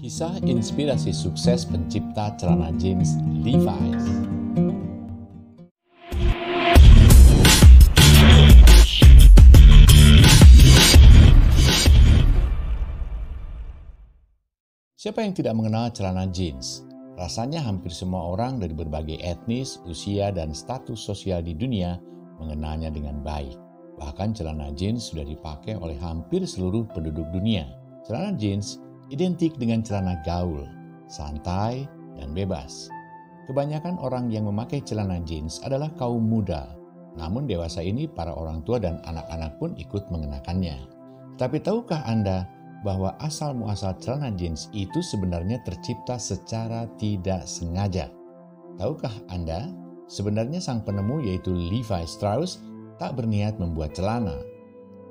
Kisah inspirasi sukses pencipta celana jeans Levi's. Siapa yang tidak mengenal celana jeans? Rasanya hampir semua orang dari berbagai etnis, usia, dan status sosial di dunia mengenalnya dengan baik. Bahkan celana jeans sudah dipakai oleh hampir seluruh penduduk dunia. Celana jeans identik dengan celana gaul, santai, dan bebas. Kebanyakan orang yang memakai celana jeans adalah kaum muda. Namun dewasa ini para orang tua dan anak-anak pun ikut mengenakannya. Tapi tahukah Anda bahwa asal-muasal celana jeans itu sebenarnya tercipta secara tidak sengaja? Tahukah Anda, sebenarnya sang penemu yaitu Levi Strauss tak berniat membuat celana.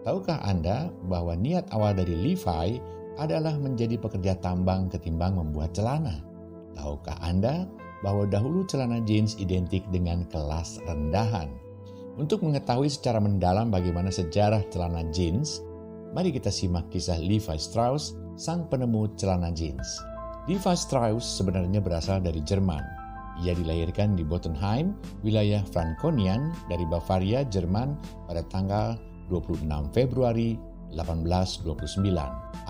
Tahukah Anda bahwa niat awal dari Levi adalah menjadi pekerja tambang ketimbang membuat celana? Tahukah Anda bahwa dahulu celana jeans identik dengan kelas rendahan? Untuk mengetahui secara mendalam bagaimana sejarah celana jeans, mari kita simak kisah Levi Strauss, sang penemu celana jeans. Levi Strauss sebenarnya berasal dari Jerman. Ia dilahirkan di Bottenheim, wilayah Frankonian dari Bavaria, Jerman pada tanggal 26 Februari 1829.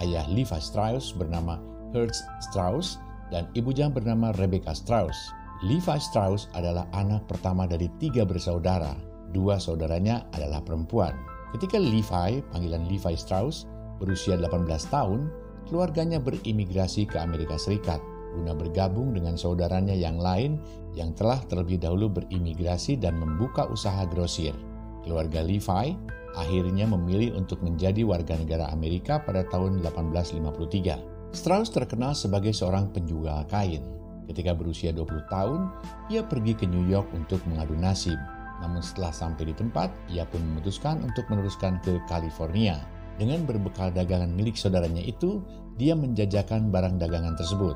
Ayah Levi Strauss bernama Herz Strauss dan ibunya bernama Rebecca Strauss. Levi Strauss adalah anak pertama dari 3 bersaudara. 2 saudaranya adalah perempuan. Ketika Levi, panggilan Levi Strauss, berusia 18 tahun, keluarganya berimigrasi ke Amerika Serikat guna bergabung dengan saudaranya yang lain yang telah terlebih dahulu berimigrasi dan membuka usaha grosir. Keluarga Levi akhirnya memilih untuk menjadi warga negara Amerika pada tahun 1853. Strauss terkenal sebagai seorang penjual kain. Ketika berusia 20 tahun, ia pergi ke New York untuk mengadu nasib. Namun setelah sampai di tempat, ia pun memutuskan untuk meneruskan ke California. Dengan berbekal dagangan milik saudaranya itu, dia menjajakan barang dagangan tersebut.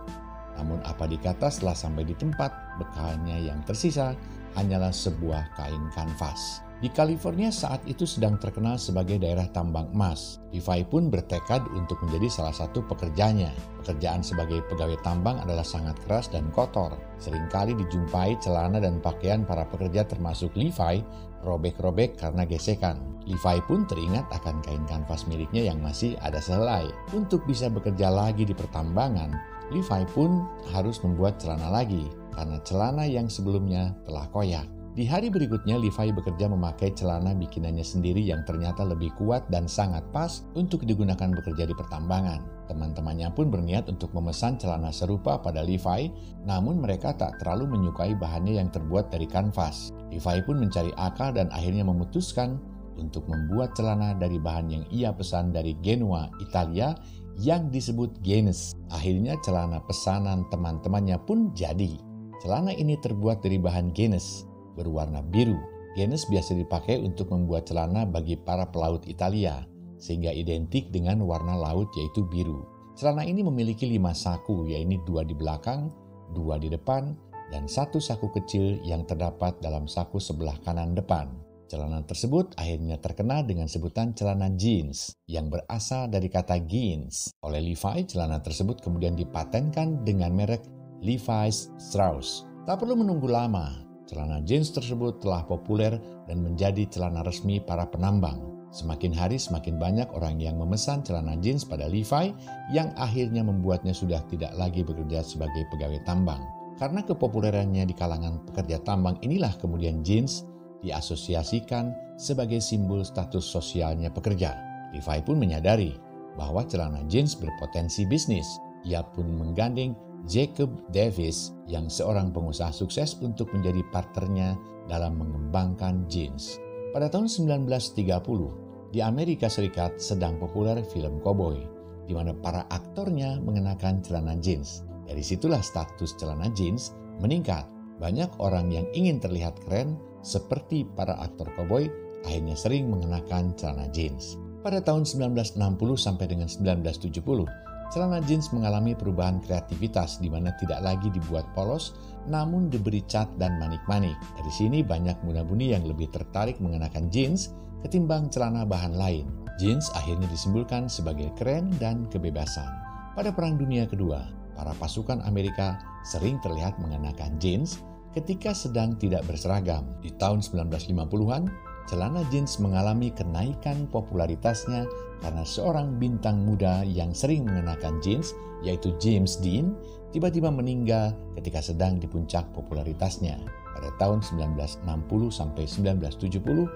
Namun apa dikata setelah sampai di tempat, bekalnya yang tersisa hanyalah sebuah kain kanvas. Di California saat itu sedang terkenal sebagai daerah tambang emas. Levi pun bertekad untuk menjadi salah satu pekerjanya. Pekerjaan sebagai pegawai tambang adalah sangat keras dan kotor. Seringkali dijumpai celana dan pakaian para pekerja termasuk Levi robek-robek karena gesekan. Levi pun teringat akan kain kanvas miliknya yang masih ada sehelai. Untuk bisa bekerja lagi di pertambangan, Levi pun harus membuat celana lagi karena celana yang sebelumnya telah koyak. Di hari berikutnya, Levi bekerja memakai celana bikinannya sendiri yang ternyata lebih kuat dan sangat pas untuk digunakan bekerja di pertambangan. Teman-temannya pun berniat untuk memesan celana serupa pada Levi, namun mereka tak terlalu menyukai bahannya yang terbuat dari kanvas. Levi pun mencari akal dan akhirnya memutuskan untuk membuat celana dari bahan yang ia pesan dari Genoa, Italia, yang disebut Genes. Akhirnya celana pesanan teman-temannya pun jadi. Celana ini terbuat dari bahan Genes, berwarna biru. Genes biasa dipakai untuk membuat celana bagi para pelaut Italia, sehingga identik dengan warna laut yaitu biru. Celana ini memiliki 5 saku, yaitu 2 di belakang, 2 di depan, dan 1 saku kecil yang terdapat dalam saku sebelah kanan depan. Celana tersebut akhirnya terkenal dengan sebutan celana jeans yang berasal dari kata jeans. Oleh Levi, celana tersebut kemudian dipatenkan dengan merek Levi Strauss. Tak perlu menunggu lama, celana jeans tersebut telah populer dan menjadi celana resmi para penambang. Semakin hari semakin banyak orang yang memesan celana jeans pada Levi yang akhirnya membuatnya sudah tidak lagi bekerja sebagai pegawai tambang. Karena kepopulerannya di kalangan pekerja tambang inilah kemudian jeans diasosiasikan sebagai simbol status sosialnya pekerja. Levi pun menyadari bahwa celana jeans berpotensi bisnis. Ia pun menggandeng Jacob Davis yang seorang pengusaha sukses untuk menjadi partnernya dalam mengembangkan jeans. Pada tahun 1930, di Amerika Serikat sedang populer film koboi, di mana para aktornya mengenakan celana jeans. Dari situlah status celana jeans meningkat. Banyak orang yang ingin terlihat keren seperti para aktor koboi akhirnya sering mengenakan celana jeans. Pada tahun 1960 sampai dengan 1970, celana jeans mengalami perubahan kreativitas di mana tidak lagi dibuat polos, namun diberi cat dan manik-manik. Dari sini banyak muda-mudi yang lebih tertarik mengenakan jeans ketimbang celana bahan lain. Jeans akhirnya disimbolkan sebagai keren dan kebebasan. Pada Perang Dunia Kedua, para pasukan Amerika sering terlihat mengenakan jeans ketika sedang tidak berseragam. Di tahun 1950-an, celana jeans mengalami kenaikan popularitasnya karena seorang bintang muda yang sering mengenakan jeans, yaitu James Dean, tiba-tiba meninggal ketika sedang di puncak popularitasnya. Pada tahun 1960 sampai 1970,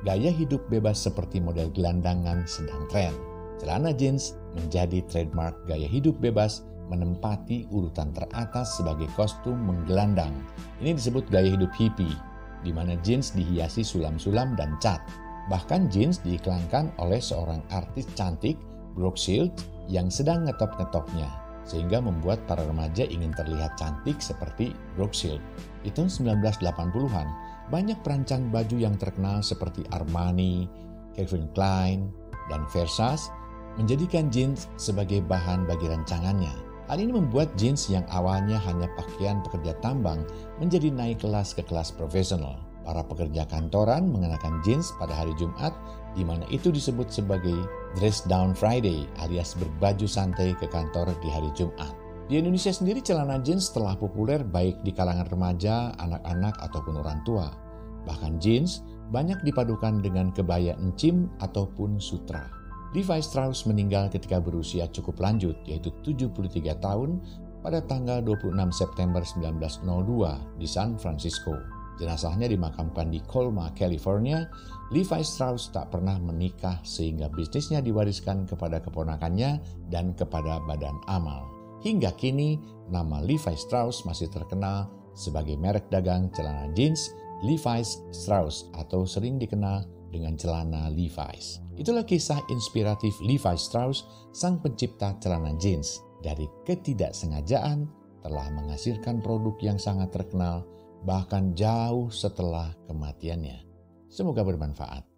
gaya hidup bebas seperti model gelandangan sedang tren. Celana jeans menjadi trademark gaya hidup bebas, menempati urutan teratas sebagai kostum menggelandang. Ini disebut gaya hidup hippie, di mana jeans dihiasi sulam-sulam dan cat. Bahkan jeans diiklankan oleh seorang artis cantik, Brooke Shields, yang sedang ngetop-ngetopnya, sehingga membuat para remaja ingin terlihat cantik seperti Brooke Shields. Di tahun 1980-an, banyak perancang baju yang terkenal seperti Armani, Calvin Klein, dan Versace menjadikan jeans sebagai bahan bagi rancangannya. Hal ini membuat jeans yang awalnya hanya pakaian pekerja tambang menjadi naik kelas ke kelas profesional. Para pekerja kantoran mengenakan jeans pada hari Jumat, di mana itu disebut sebagai dress down Friday alias berbaju santai ke kantor di hari Jumat. Di Indonesia sendiri celana jeans telah populer baik di kalangan remaja, anak-anak ataupun orang tua. Bahkan jeans banyak dipadukan dengan kebaya encim ataupun sutra. Levi Strauss meninggal ketika berusia cukup lanjut, yaitu 73 tahun pada tanggal 26 September 1902 di San Francisco. Jenazahnya dimakamkan di Colma, California. Levi Strauss tak pernah menikah sehingga bisnisnya diwariskan kepada keponakannya dan kepada badan amal. Hingga kini, nama Levi Strauss masih terkenal sebagai merek dagang celana jeans Levi's Strauss atau sering dikenal dengan celana Levi's. Itulah kisah inspiratif Levi Strauss, sang pencipta celana jeans. Dari ketidaksengajaan telah menghasilkan produk yang sangat terkenal bahkan jauh setelah kematiannya. Semoga bermanfaat.